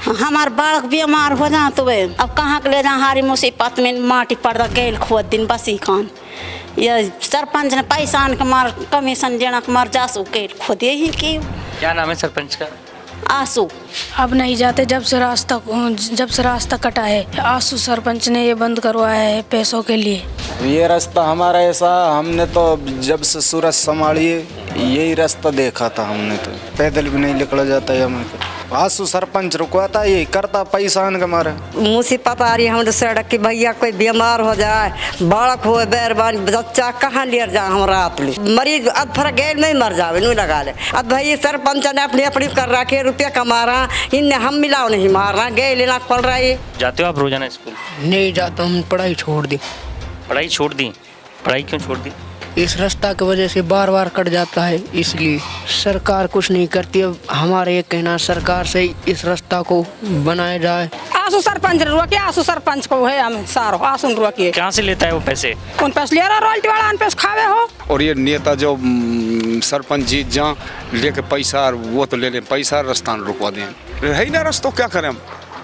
हमार बालक बीमार हो जा तो वे अब कहाँ के ले जा हारी मुसीबत में माटी पड़ गए खुद दिन बसी खान ये सरपंच ने पैसा आन के मार कमीशन देना के मार जासू के खुद ही की। क्या नाम है सरपंच का? आंसू। अब नहीं जाते जब से रास्ता कटा है। आंसू सरपंच ने ये बंद करवाया है पैसों के लिए। ये रास्ता हमारा ऐसा, हमने तो जब से सूरज संभाली यही रास्ता देखा था हमने, तो पैदल भी नहीं निकला जाता है हमें। आंसू सरपंच रुकवाता यही करता पैसा के मारे। मुसीबत आ रही है हम सड़क की, भैया कोई बीमार हो जाए बालक हो बेरबान बच्चा कहाँ ले जा हम रात में मरीज अब फर्क गैर नहीं मर जावे नहीं लगा ले। अब भाई सरपंच ने अपनी अपनी कर रखे रुपया कमा रहा इनने हम मिलाओ नहीं मार रहा गए लेना पड़ रहा है। जाते हो आप रोजाना स्कूल? नहीं जाता हूँ, पढ़ाई छोड़ दी। पढ़ाई छोड़ दी? पढ़ाई क्यों छोड़ दी? इस रास्ता की वजह से बार बार कट जाता है, इसलिए सरकार कुछ नहीं करती। अब हमारा ये कहना सरकार से इस रास्ता को बनाया जाए। आंसू सरपंच रुके, आंसू सरपंच को है हम सारो आंसू रुके। कहाँ से लेता है वो पैसे? कौन पैसे ले रहा? रॉयल्टी वाला अन पैसे खावे हो। और ये नेता जो सरपंच जीत जहाँ लेके पैसा वो तो ले ले पैसा रास्ता रुकवा दें है ना रास्ता क्या करें हम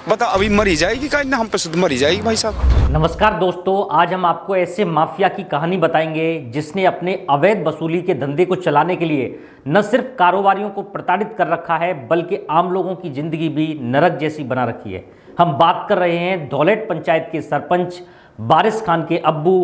बता। अभी मरी जाएगी का हम पे शुद्ध मरी जाएगी भाई साहब। नमस्कार दोस्तों, आज हम आपको ऐसे माफिया की कहानी बताएंगे जिसने अपने अवैध वसूली के धंधे को चलाने के लिए न सिर्फ कारोबारियों को प्रताड़ित कर रखा है बल्कि आम लोगों की जिंदगी भी नरक जैसी बना रखी है। हम बात कर रहे हैं धौलेट पंचायत के सरपंच बारिश खान के अब्बू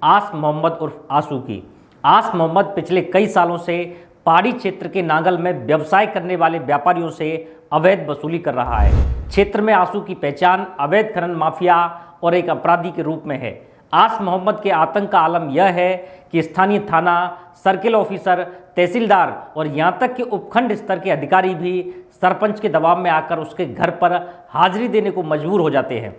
आस मोहम्मद उर्फ आंसू की। आस मोहम्मद पिछले कई सालों से पहाड़ी क्षेत्र के नांगल में व्यवसाय करने वाले व्यापारियों से अवैध वसूली कर रहा है। क्षेत्र में आंसू की पहचान अवैध खनन माफिया और एक अपराधी के रूप में है। आस मोहम्मद के आतंक का आलम यह है कि स्थानीय थाना, सर्किल ऑफिसर, तहसीलदार और यहाँ तक कि उपखंड स्तर के अधिकारी भी सरपंच के दबाव में आकर उसके घर पर हाजिरी देने को मजबूर हो जाते हैं।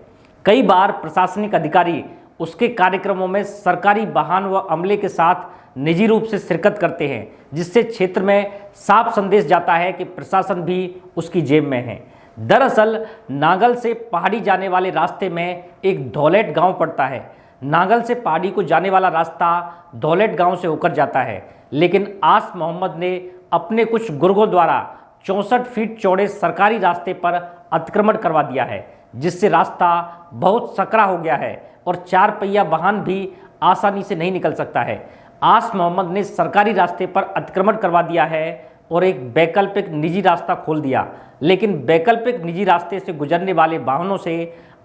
कई बार प्रशासनिक अधिकारी उसके कार्यक्रमों में सरकारी वाहन व अमले के साथ निजी रूप से शिरकत करते हैं, जिससे क्षेत्र में साफ संदेश जाता है कि प्रशासन भी उसकी जेब में है। दरअसल नांगल से पहाड़ी जाने वाले रास्ते में एक धौलेट गांव पड़ता है। नांगल से पहाड़ी को जाने वाला रास्ता धौलेट गांव से होकर जाता है, लेकिन आस मोहम्मद ने अपने कुछ गुर्गों द्वारा 64 फीट चौड़े सरकारी रास्ते पर अतिक्रमण करवा दिया है, जिससे रास्ता बहुत सकरा हो गया है और 4 पहिया वाहन भी आसानी से नहीं निकल सकता है। आस मोहम्मद ने सरकारी रास्ते पर अतिक्रमण करवा दिया है और एक वैकल्पिक निजी रास्ता खोल दिया, लेकिन वैकल्पिक निजी रास्ते से गुजरने वाले वाहनों से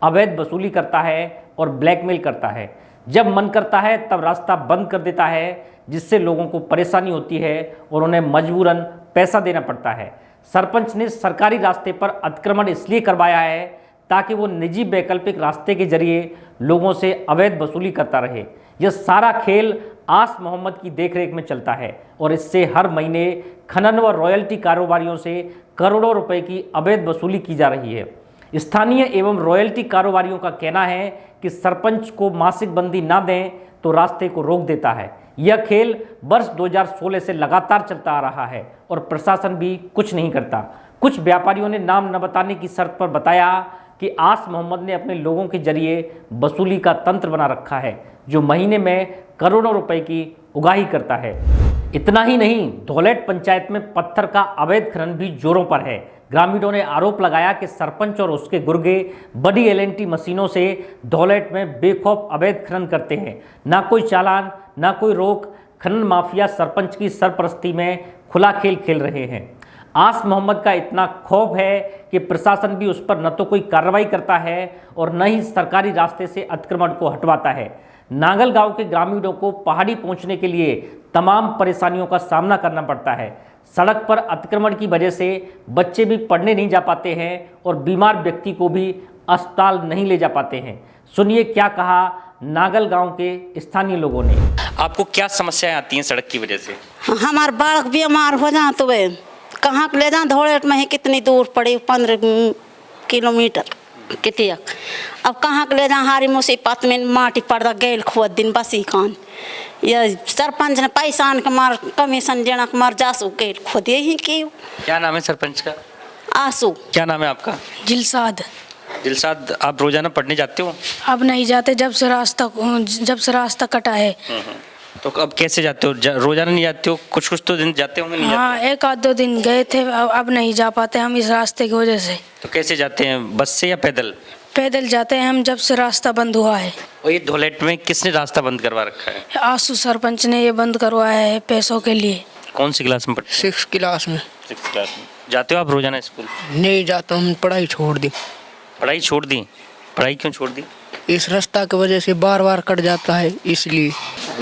अवैध वसूली करता है और ब्लैकमेल करता है। जब मन करता है तब रास्ता बंद कर देता है, जिससे लोगों को परेशानी होती है और उन्हें मजबूरन पैसा देना पड़ता है। सरपंच ने सरकारी रास्ते पर अतिक्रमण इसलिए करवाया है ताकि वो निजी वैकल्पिक रास्ते के जरिए लोगों से अवैध वसूली करता रहे। यह सारा खेल आस मोहम्मद की देखरेख में चलता है और इससे हर महीने खनन व रॉयल्टी कारोबारियों से करोड़ों रुपए की अवैध वसूली की जा रही है। स्थानीय एवं रॉयल्टी कारोबारियों का कहना है कि सरपंच को मासिक बंदी ना दें तो रास्ते को रोक देता है। यह खेल वर्ष 2016 से लगातार चलता आ रहा है और प्रशासन भी कुछ नहीं करता। कुछ व्यापारियों ने नाम न बताने की शर्त पर बताया कि आस मोहम्मद ने अपने लोगों के जरिए वसूली का तंत्र बना रखा है, जो महीने में करोड़ों रुपए की उगाही करता है। इतना ही नहीं, धौलेट पंचायत में पत्थर का अवैध खनन भी जोरों पर है। ग्रामीणों ने आरोप लगाया कि सरपंच और उसके गुर्गे बड़ी LNT मशीनों से धौलेट में बेखौफ अवैध खनन करते हैं। ना कोई चालान, ना कोई रोक। खनन माफिया सरपंच की सरपरस्ती में खुला खेल खेल रहे हैं। आस मोहम्मद का इतना खौफ है कि प्रशासन भी उस पर न तो कोई कार्रवाई करता है और न ही सरकारी रास्ते से अतिक्रमण को हटवाता है। नांगल गांव के ग्रामीणों को पहाड़ी पहुंचने के लिए तमाम परेशानियों का सामना करना पड़ता है। सड़क पर अतिक्रमण की वजह से बच्चे भी पढ़ने नहीं जा पाते हैं और बीमार व्यक्ति को भी अस्पताल नहीं ले जा पाते हैं। सुनिए क्या कहा नांगल गांव के स्थानीय लोगों ने। आपको क्या समस्याएं आती हैं सड़क की वजह से? हमार बालक बीमार हो जा तो वे कहाँ ले जा धौलेट में ही कितनी दूर पड़ी 15 किलोमीटर कितिया। अब कहाँ ले जा हारी मुसीबत में माटी पड़ गए खुद दिन बसी खान ये सरपंच ने पैसा आन के मार कमीशन देना के मार जासू के खुद ही की। क्या नाम है सरपंच का? आंसू। क्या नाम है आपका? जिलसाद। दिलसाद, आप रोजाना पढ़ने जाते हो? अब नहीं जाते जब से रास्ता कटा है। तो अब कैसे जाते हो? रोजाना नहीं जाते हो? कुछ कुछ तो दिन जाते होंगे, नहीं हाँ, एक आध दो दिन गए थे, अब नहीं जा पाते हम इस रास्ते की वजह से। जाते? तो कैसे जाते हैं, बस से या पैदल? पैदल जाते हैं हम जब से रास्ता बंद हुआ है। और ये धोलेट में किसने रास्ता बंद करवा रखा है? आसू सरपंच ने ये बंद करवाया है पैसों के लिए। कौन सी क्लास में पढ़ते 6 क्लास में। 6th क्लास में जाते हो आप रोजाना स्कूल? नहीं जाता हूँ, पढ़ाई छोड़ दी। पढ़ाई छोड़ दी? पढ़ाई क्यों छोड़ दी? इस रास्ता की वजह से बार बार कट जाता है इसलिए।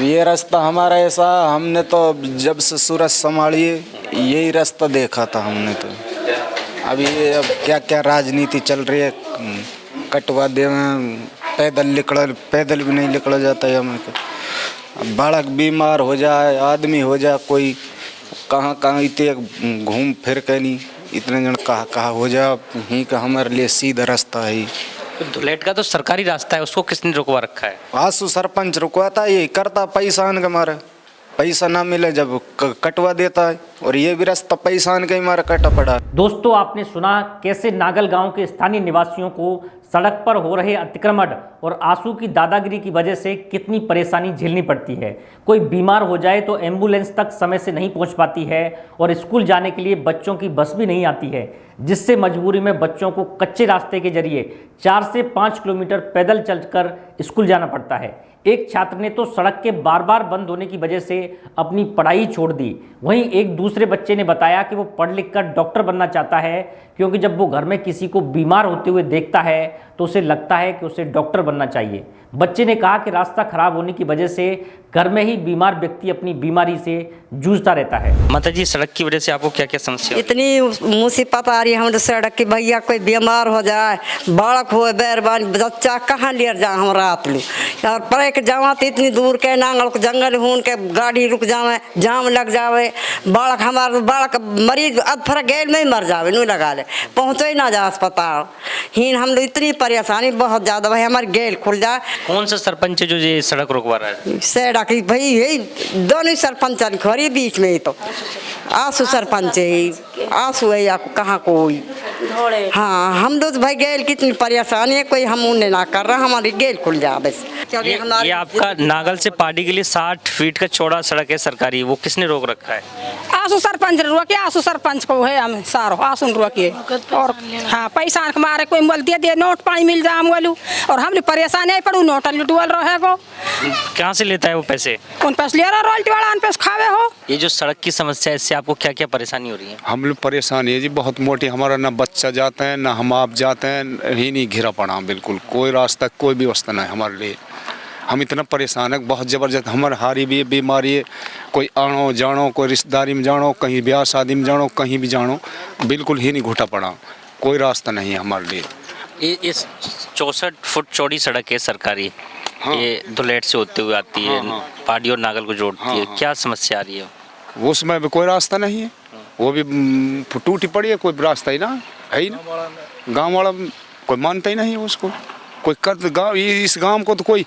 ये रास्ता हमारा ऐसा, हमने तो जब से सूरत संभाली यही रास्ता देखा था हमने तो। अब ये अब क्या क्या राजनीति चल रही है, कटवा दे, पैदल भी नहीं निकला जाता है हमें। अब बालक बीमार हो जाए, आदमी हो जाए, कोई कहाँ कहाँ इतने घूम फिर के नहीं, इतने जन कहाँ हो जाए, यहीं का हमारे लिए सीधा रास्ता है। तो धुलेट का तो सरकारी रास्ता है, उसको किसने रुकवा रखा है? आसू सरपंच रुकवाता, ये करता पैसा के मारे, पैसा ना मिले जब कटवा देता है, और ये भी रास्ता पैसा के मारे कटा पड़ा। दोस्तों, आपने सुना कैसे नागल गांव के स्थानीय निवासियों को सड़क पर हो रहे अतिक्रमण और आंसू की दादागिरी की वजह से कितनी परेशानी झेलनी पड़ती है। कोई बीमार हो जाए तो एम्बुलेंस तक समय से नहीं पहुंच पाती है और स्कूल जाने के लिए बच्चों की बस भी नहीं आती है, जिससे मजबूरी में बच्चों को कच्चे रास्ते के जरिए 4 से 5 किलोमीटर पैदल चलकर स्कूल जाना पड़ता है। एक छात्र ने तो सड़क के बार बार बंद होने की वजह से अपनी पढ़ाई छोड़ दी। वहीं एक दूसरे बच्चे ने बताया कि वो पढ़ लिख कर डॉक्टर बनना चाहता है, क्योंकि जब वो घर में किसी को बीमार होते हुए देखता है तो उसे लगता है कि उसे डॉक्टर बनना चाहिए। बच्चे ने कहा कि रास्ता खराब होने की वजह से घर में ही बीमार व्यक्ति अपनी बीमारी से जूझता रहता है। माता जी, सड़क की वजह से आपको क्या क्या समस्या? इतनी मुसीबत आ रही है हम सड़क की, भैया कोई बीमार हो जाए, बालक हो बैरबान बच्चा कहाँ ले जा हम रात लू, और परे के जावा तो इतनी दूर के नांगल को जंगल हूं के गाड़ी रुक जावे, जाम लग जावे, बालक हमारा बालक मरीज अधफर गैल में ही मर जावे, नहीं लगा ले, पहुँचो ही ना जा अस्पताल। हीन हम लोग इतनी परेशानी बहुत ज़्यादा, भाई हमारी गैल खुल जाए। कौन सा सरपंच है जो ये सड़क रुकवा रहा है? सड़क भाई यही दोनों सरपंच खड़ी बीच में ही तो आसू सरपंच है, आसू है या कहाँ कोई। हाँ, हम लोग भाई गैल कितनी परेशानी है, कोई हम उन्हें ना कर रहा, हमारी गैल खुल जा बस। ये आपका नागल से पार्टी के लिए 60 फीट का चौड़ा सड़क है सरकारी, वो किसने रोक रखा है? आसू सरपंच रोके, आसू सरपंच को है हम सारो आसू रोके, और हाँ पैसा के मारे कोई बोल दे नोट पानी मिल जाए बोलू, और हम परेशान है पड़ू नोट लुटवल रहे को। कहाँ से लेता है वो पैसे? कौन पैसे ले रहा, रॉयल्टी वाला अन पैसे खावे हो। ये जो सड़क की समस्या है, इससे आपको क्या क्या परेशानी हो रही है? हम लोग परेशान है जी, बहुत मोटी, हमारा ना बच्चा जाते हैं ना हम आप जाते हैं, ही नहीं घिरा पड़ा बिल्कुल, कोई रास्ता कोई व्यवस्था नहीं हमारे लिए। हम इतना परेशान है बहुत ज़बरदस्त, हमारे हारी भी बीमारी है, कोई आनो जानो, कोई रिश्तेदारी में जानो, कहीं ब्याह शादी में जानो, कहीं भी जानो, बिल्कुल ही नहीं घुटा पड़ा, कोई रास्ता नहीं है हमारे लिए। ये इस 64 फुट चौड़ी सड़क है सरकारी, हाँ। ये धुलेट से होते हुए आती है, हाँ। पाडी और नागल को जोड़ती हाँ, है, हाँ। क्या समस्या आ रही है? वो समय में कोई रास्ता नहीं है, वो भी टूटी पड़ी है, कोई रास्ता ही ना है ही ना, गाँव वाला कोई मानता ही नहीं है उसको, कोई कर गाँव इस गांव को तो कोई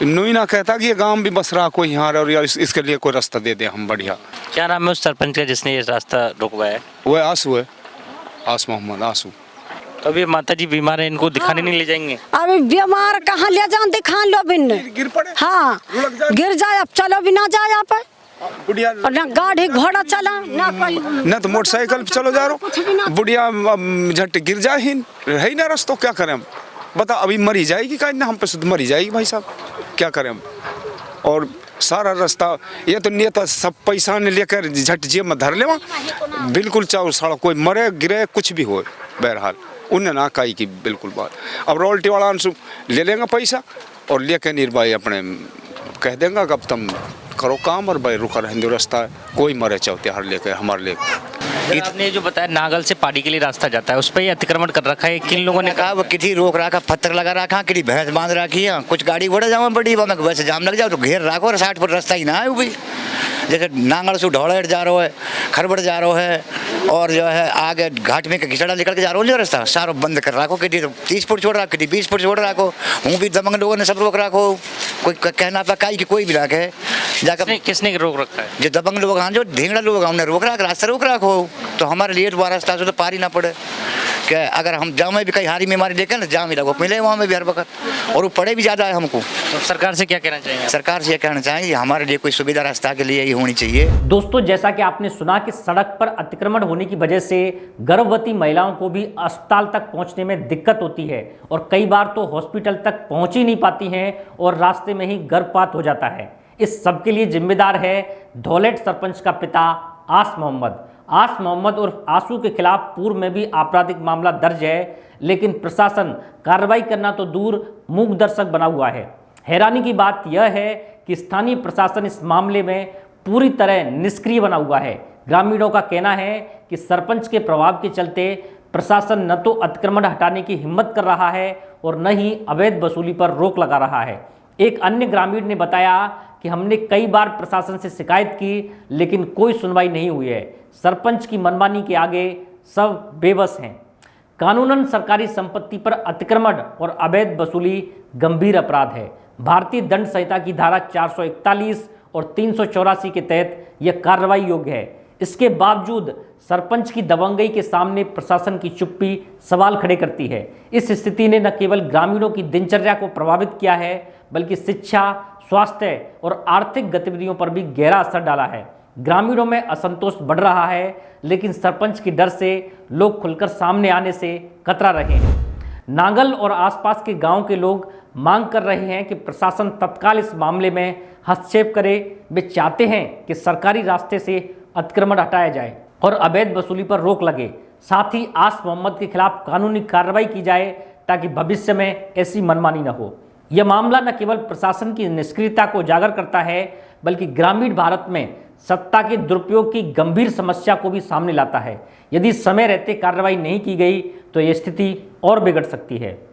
नहीं ना कहता कि ये गांव भी बस रहा कोई यहाँ, और यार इसके लिए कोई रास्ता दे दे हम बढ़िया। क्या नाम है उस सरपंच का जिसने ये रास्ता रुकवाया है? वो आंसू है, आस मोहम्मद आंसू। तो अभी माता जी बीमार है, इनको दिखाने नहीं ले जाएंगे? अभी बीमार कहाँ ले जाओ, दिखा लो बिन, गिर पड़े, हाँ गिर जाए, अब चलो भी ना जाए आप, बुढ़िया और ना गाड़ी घोड़ा चला ना कोई, ना तो मोटरसाइकिल पे चलो जा रहा, बुढ़िया झट गिर जाए ही है ही ना रास्ता, क्या करें हम बता, अभी मरी जाएगी का ना, हम पे मरी जाएगी भाई साहब, क्या करें हम। और सारा रास्ता ये तो नहीं, तो सब पैसा ने लेकर झट जेब में धर ले, बिल्कुल चाहो सड़क कोई मरे गिरे कुछ भी हो, बहरहाल उन्हें ना काई की बिल्कुल बात। अब रॉयल्टी वाला आंसू ले लेंगे पैसा और लेके निर्भाई अपने कह देंगे कब तुम करो काम, और भाई रुका रहेंगे रास्ता, कोई मरे चाहते हर लेके हमारे लेके। आपने जो बताया नागल से पाडी के लिए रास्ता जाता है, उस पर ये अतिक्रमण कर रखा है, किन लोगों ने कहा? वो किसी रोक रखा, पत्थर लगा रखा, किसी भैंस बांध रखी है, कुछ गाड़ी घोड़ा जावा बड़ी, वैसे जाम लग जाओ तो घेर रखो, और 60 फुट रास्ता ही ना है वो भी, जैसे नांगल से ढोड़ेट जा रहा है, खरबड़ जा रहा है, और जो है आगे घाट में घिसड़ा निकल के जा रहा है, रास्ता सारा बंद कर रखो, किसी 30 फुट छोड़ रखो, किसी 20 फुट छोड़ रखो, हूँ भी दबंग लोगों ने सब रोक रखो, कोई कहना पकाई कि कोई भी रखे जाकर। किसने रोक रखा है? जो दबंग लोग हैं, जो ढींगड़ा लोग हैं, उन्हें रोक रखा, रास्ता रोक रखो, तो हमारे लिए रास्ता से तो पार ही ना पड़े, कि अगर हम जाम में भी कहीं हारी बीमारी लेकर ना जाम ही लगो मिले वहाँ में भी हर वक्त, और वो पड़े भी ज़्यादा है हमको। तो सरकार से क्या कहना चाहिए? सरकार से ये कहना चाहिए हमारे लिए कोई सुविधा रास्ता के लिए ही होनी चाहिए। दोस्तों, जैसा कि आपने सुना कि सड़क पर अतिक्रमण होने की वजह से गर्भवती महिलाओं को भी अस्पताल तक पहुंचने में दिक्कत होती है और कई बार तो हॉस्पिटल तक पहुंच ही नहीं पाती हैं और रास्ते में ही गर्भपात हो जाता है। इस सब के लिए जिम्मेदार है धौलेट सरपंच का पिता आस मोहम्मद उर्फ आसू के खिलाफ पूर्व में भी आपराधिक मामला दर्ज है, लेकिन प्रशासन कार्रवाई करना तो दूर मूक दर्शक बना हुआ है। हैरानी की बात यह है कि स्थानीय प्रशासन इस मामले में पूरी तरह निष्क्रिय बना हुआ है। ग्रामीणों का कहना है कि सरपंच के प्रभाव के चलते प्रशासन न तो अतिक्रमण हटाने की हिम्मत कर रहा है और न ही अवैध वसूली पर रोक लगा रहा है। एक अन्य ग्रामीण ने बताया कि हमने कई बार प्रशासन से शिकायत की, लेकिन कोई सुनवाई नहीं हुई है। सरपंच की मनमानी के आगे सब बेबस हैं। कानूनन सरकारी संपत्ति पर अतिक्रमण और अवैध वसूली गंभीर अपराध है। भारतीय दंड संहिता की धारा 441 और 384 के तहत यह कार्रवाई योग्य है। इसके बावजूद सरपंच की दबंगई के सामने प्रशासन की चुप्पी सवाल खड़े करती है। इस स्थिति ने न केवल ग्रामीणों की दिनचर्या को प्रभावित किया है, बल्कि शिक्षा, स्वास्थ्य और आर्थिक गतिविधियों पर भी गहरा असर डाला है। ग्रामीणों में असंतोष बढ़ रहा है, लेकिन सरपंच की डर से लोग खुलकर सामने आने से कतरा रहे हैं। नांगल और आसपास के गांव के लोग मांग कर रहे हैं कि प्रशासन तत्काल इस मामले में हस्तक्षेप करे। वे चाहते हैं कि सरकारी रास्ते से अतिक्रमण हटाया जाए और अवैध वसूली पर रोक लगे। साथ ही आस मोहम्मद के खिलाफ कानूनी कार्रवाई की जाए ताकि भविष्य में ऐसी मनमानी न हो। यह मामला न केवल प्रशासन की निष्क्रियता को उजागर करता है, बल्कि ग्रामीण भारत में सत्ता के दुरुपयोग की गंभीर समस्या को भी सामने लाता है। यदि समय रहते कार्रवाई नहीं की गई तो यह स्थिति और बिगड़ सकती है।